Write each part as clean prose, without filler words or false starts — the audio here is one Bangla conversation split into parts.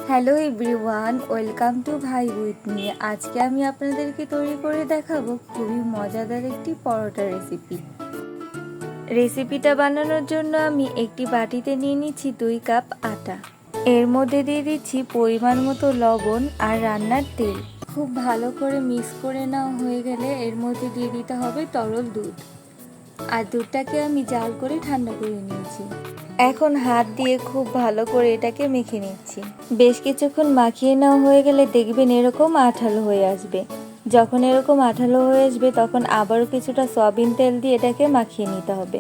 হ্যালো এভরিওয়ান, ওয়েলকাম টু ভাই উইথ মি। আজকে আমি আপনাদেরকে তৈরি করে দেখাবো খুবই মজাদার একটি পরোটা রেসিপিটা বানানোর জন্য আমি একটি বাটিতে নিয়ে নিচ্ছি 2 কাপ আটা। এর মধ্যে দিয়ে দিচ্ছি পরিমাণ মতো লবণ আর রান্নার তেল। খুব ভালো করে মিক্স করে নেওয়া হয়ে গেলে এর মধ্যে দিয়ে দিতে হবে তরল দুধ। আর দুধটাকে আমি জাল করে ঠান্ডা করে নিয়েছি। এখন হাত দিয়ে খুব ভালো করে এটাকে মেখে নিচ্ছি। বেশ কিছুক্ষণ মাখিয়ে নেওয়া হয়ে গেলে দেখবেন এরকম আঠালো হয়ে আসবে। যখন এরকম আঠালো হয়ে আসবে তখন আবারও কিছুটা সয়াবিন তেল দিয়ে এটাকে মাখিয়ে নিতে হবে।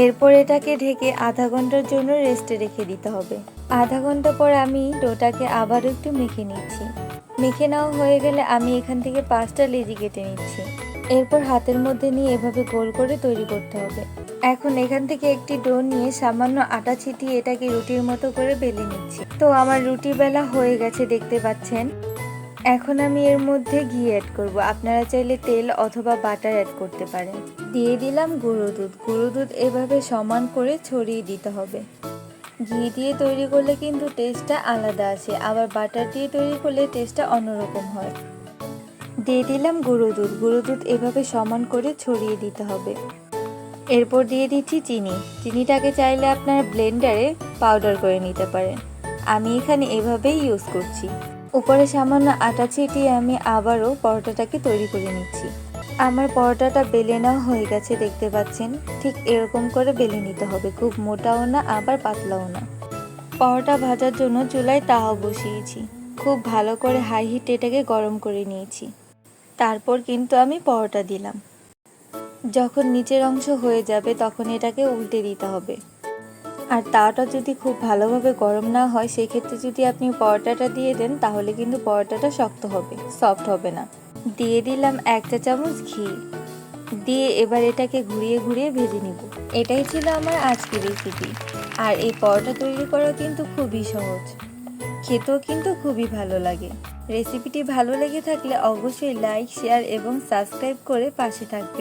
এরপর এটাকে ঢেকে আধা ঘন্টার জন্য রেস্টে রেখে দিতে হবে। আধা ঘন্টা পর আমি ডোটাকে আবারও একটু মেখে নিচ্ছি। মেখে নেওয়া হয়ে গেলে আমি এখান থেকে 5টা লেচি কেটে নিচ্ছি। এরপর হাতের মধ্যে নিয়ে এভাবে গোল করে তৈরি করতে হবে। এখন এখান থেকে একটি ডো নিয়ে সামান্য আটা ছিটিয়ে এটাকে রুটির মতো করে বেলে নিচ্ছি। তো আমার রুটি বেলা হয়ে গেছে দেখতে পাচ্ছেন। এখন আমি এর মধ্যে ঘি অ্যাড করব। আপনারা চাইলে তেল অথবা বাটার অ্যাড করতে পারেন। দিয়ে দিলাম গুঁড়ো দুধ। গুঁড়ো দুধ এভাবে সমান করে ছড়িয়ে দিতে হবে। ঘি দিয়ে তৈরি করলে কিন্তু টেস্টটা আলাদা আসে, আবার বাটার দিয়ে তৈরি করলে টেস্টটা অন্যরকম হয়। দিয়ে দিলাম গুঁড়ো দুধ। গুঁড়ো দুধ এভাবে সমান করে ছড়িয়ে দিতে হবে। এরপর দিয়ে দিচ্ছি চিনি। চিনিটাকে চাইলে আপনারা ব্লেন্ডারে পাউডার করে নিতে পারেন। আমি এখানে এভাবেই ইউজ করছি। উপরে সামান্য আটা ছিটিয়ে আমি আবারও পরোটাটাকে তৈরি করে নিচ্ছি। আমার পরোটাটা বেলে নেওয়া হয়ে গেছে দেখতে পাচ্ছেন। ঠিক এরকম করে বেলে নিতে হবে, খুব মোটাও না আবার পাতলাও না। পরোটা ভাজার জন্য চুলায় তাওয়া বসিয়েছি। খুব ভালো করে হাই হিটে এটাকে গরম করে নিয়েছি। তারপর কিন্তু আমি পরোটা দিলাম। যখন নিচের অংশ হয়ে যাবে তখন এটাকে উল্টে দিতে হবে। আর তাওয়াটা যদি খুব ভালোভাবে গরম না হয় সেক্ষেত্রে যদি আপনি পরোটাটা দিয়ে দেন তাহলে কিন্তু পরোটাটা শক্ত হবে, সফট হবে না। দিয়ে দিলাম 1 চা চামচ ঘি। দিয়ে এবার এটাকে ঘুরিয়ে ঘুরিয়ে ভেজে নিব। এটাই ছিল আমার আজকের রেসিপি। আর এই পরোটা তৈরি করা কিন্তু খুবই সহজ, খেতেও কিন্তু খুবই ভালো লাগে। রেসিপিটি ভালো লেগে থাকলে অবশ্যই লাইক, শেয়ার এবং সাবস্ক্রাইব করে পাশে থাকবে।